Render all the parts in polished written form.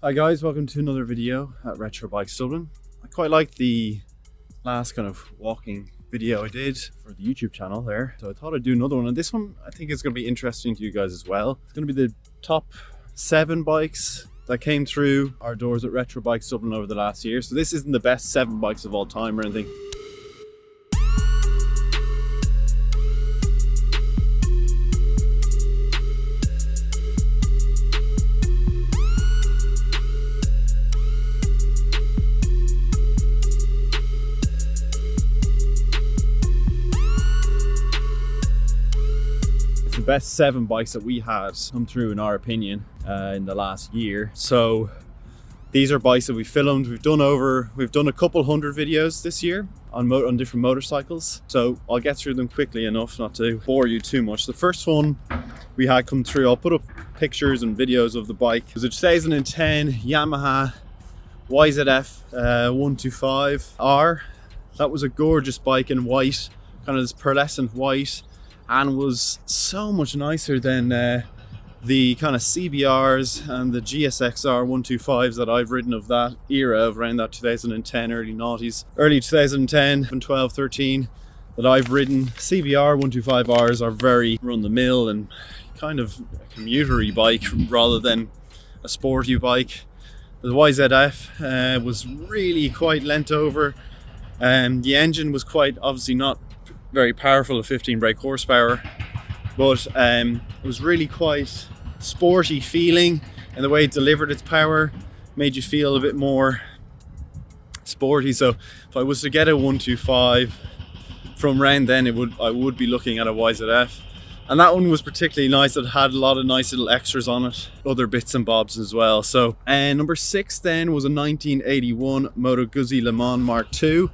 Hi guys, welcome to another video at Retro Bikes Dublin. I quite liked the last kind of walking video I did for the YouTube channel there, so I thought I'd do another one, and this one I think is going to be interesting to you guys as well. It's going to be the top 7 bikes that came through our doors at Retro Bikes Dublin over the last year. So this isn't the best 7 bikes of all time or anything. The best 7 bikes that we had come through in our opinion in the last year. So these are bikes that we filmed. We've done a couple hundred videos this year on different motorcycles, so I'll get through them quickly enough not to bore you too much. The first one we had come through, I'll put up pictures and videos of the bike. It was a 2010 Yamaha YZF 125R. That was a gorgeous bike in white, kind of this pearlescent white, and was so much nicer than the kind of CBRs and the GSXR 125s that I've ridden of that era, of around that 2010, early 2010 and 12, 13 that I've ridden. CBR 125Rs are very run-the-mill and kind of a commuter-y bike rather than a sporty bike. The YZF was really quite leant over. The engine was quite obviously not very powerful at 15 brake horsepower, but it was really quite sporty feeling, and the way it delivered its power made you feel a bit more sporty. So if I was to get a 125 from round then, I would be looking at a YZF, and that one was particularly nice. It had a lot of nice little extras on it, other bits and bobs as well. So number 6 then was a 1981 Moto Guzzi Le Mans Mark II.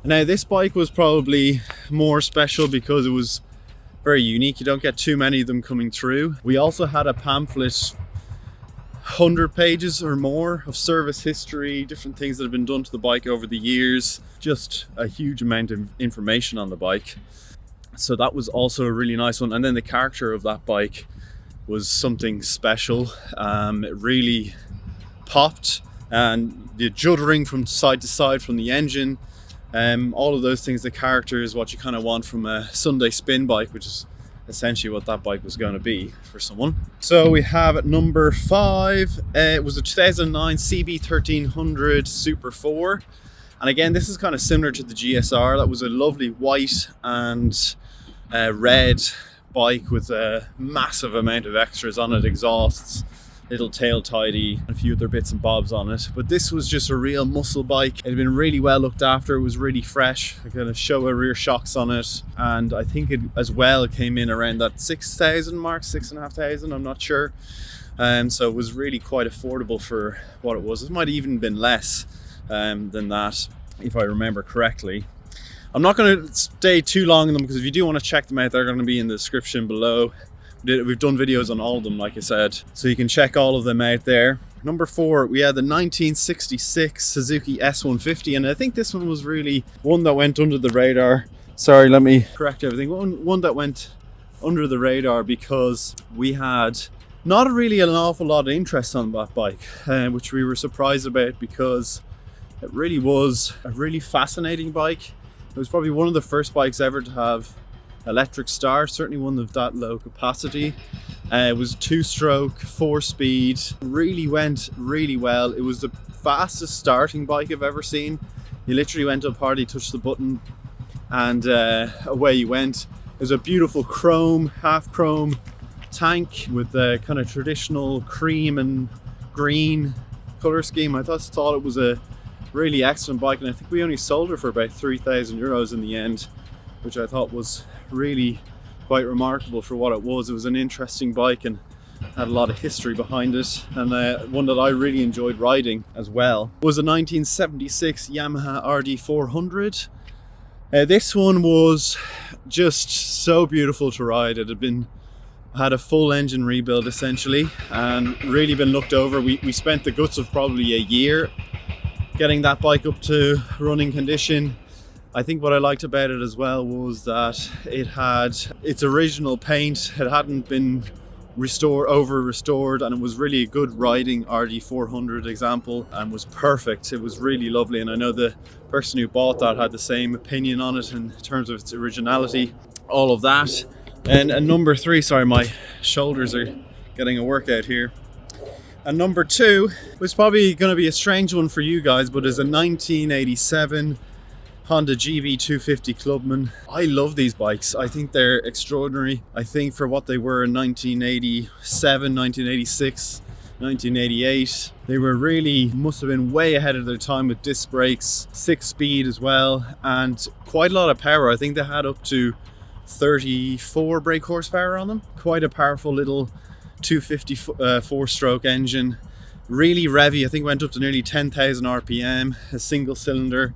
Now this bike was probably more special because it was very unique. You don't get too many of them coming through. We also had a pamphlet, 100 pages or more of service history, different things that have been done to the bike over the years. Just a huge amount of information on the bike. So that was also a really nice one. And then the character of that bike was something special. It really popped, and the juddering from side to side from the engine, all of those things, the character is what you kind of want from a Sunday spin bike, which is essentially what that bike was going to be for someone. So we have at number 5, it was a 2009 CB 1300 Super 4. And again, this is kind of similar to the GSR. That was a lovely white and red bike with a massive amount of extras on it, exhausts, little tail tidy, and a few other bits and bobs on it. But this was just a real muscle bike. It had been really well looked after. It was really fresh. I got a Showa rear shocks on it, and I think it as well came in around that 6,000 mark, 6,500, I'm not sure. So it was really quite affordable for what it was. It might have even been less than that, if I remember correctly. I'm not going to stay too long on them, because if you do want to check them out, they're going to be in the description below. We've done videos on all of them, like I said, so you can check all of them out there. Number 4, we had the 1966 Suzuki S150, and I think this one was really one that went under the radar. Sorry, let me correct everything. One that went under the radar because we had not really an awful lot of interest on that bike, which we were surprised about, because it really was a really fascinating bike. It was probably one of the first bikes ever to have electric start, certainly one of that low capacity. It was 2-stroke, 4-speed, really went really well. It was the fastest starting bike I've ever seen. You literally went up hard, you touched the button, and away you went. It was a beautiful chrome, half chrome tank with the kind of traditional cream and green color scheme. I thought it was a really excellent bike, and I think we only sold her for about 3,000 euros in the end, which I thought was really quite remarkable for what it was. It was an interesting bike and had a lot of history behind it, and one that I really enjoyed riding as well was a 1976 Yamaha RD400. This one was just so beautiful to ride. It had a full engine rebuild essentially, and really been looked over. We spent the guts of probably a year getting that bike up to running condition. I think what I liked about it as well was that it had its original paint. It hadn't been over restored, and it was really a good riding RD400 example and was perfect. It was really lovely, and I know the person who bought that had the same opinion on it in terms of its originality, all of that. And number 3, sorry, my shoulders are getting a workout here. And number 2 was probably going to be a strange one for you guys, but is a 1987 Honda GV250 Clubman. I love these bikes. I think they're extraordinary. I think for what they were in 1987, 1986, 1988, they were really, must have been way ahead of their time with disc brakes, 6-speed as well, and quite a lot of power. I think they had up to 34 brake horsepower on them. Quite a powerful little 250 4-stroke engine. Really revvy. I think went up to nearly 10,000 RPM, a single cylinder.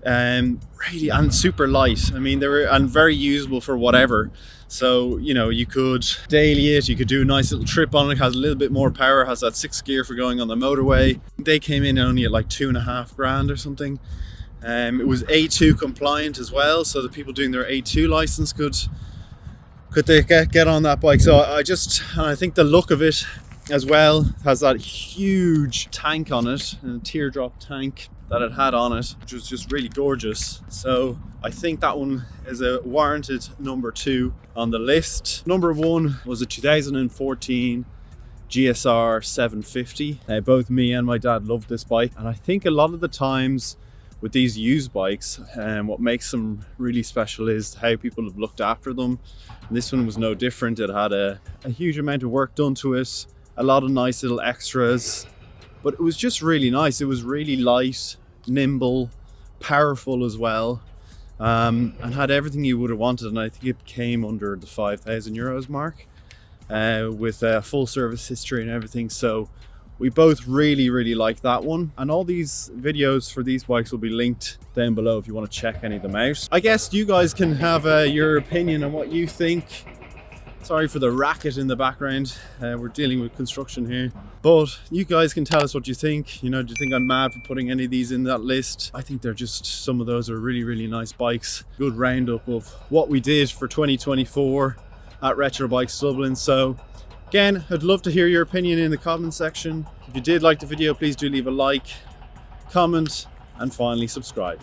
Really, and super light. I mean, they were, and very usable for whatever. So, you know, you could daily it, you could do a nice little trip on it. Has a little bit more power, has that 6th gear for going on the motorway. They came in only at like 2.5 grand or something. It was A2 compliant as well, so the people doing their A2 license could they get on that bike. So I think the look of it as well has that huge tank on it, a teardrop tank that it had on it, which was just really gorgeous. So I think that one is a warranted number 2 on the list. Number 1 was a 2014 GSR 750. Both me and my dad loved this bike, and I think a lot of the times with these used bikes, what makes them really special is how people have looked after them. And this one was no different. It had a huge amount of work done to it, a lot of nice little extras, but it was just really nice. It was really light, nimble, powerful as well, and had everything you would have wanted. And I think it came under the 5,000 euros mark, with a full service history and everything. So we both really like that one, and all these videos for these bikes will be linked down below if you want to check any of them out. I guess you guys can have your opinion on what you think. Sorry for the racket in the background. We're dealing with construction here, but you guys can tell us what you think. You know, do you think I'm mad for putting any of these in that list? I think they're just, some of those are really nice bikes. Good roundup of what we did for 2024 at Retro Bikes Dublin. So again, I'd love to hear your opinion in the comment section. If you did like the video, please do leave a like, comment, and finally subscribe.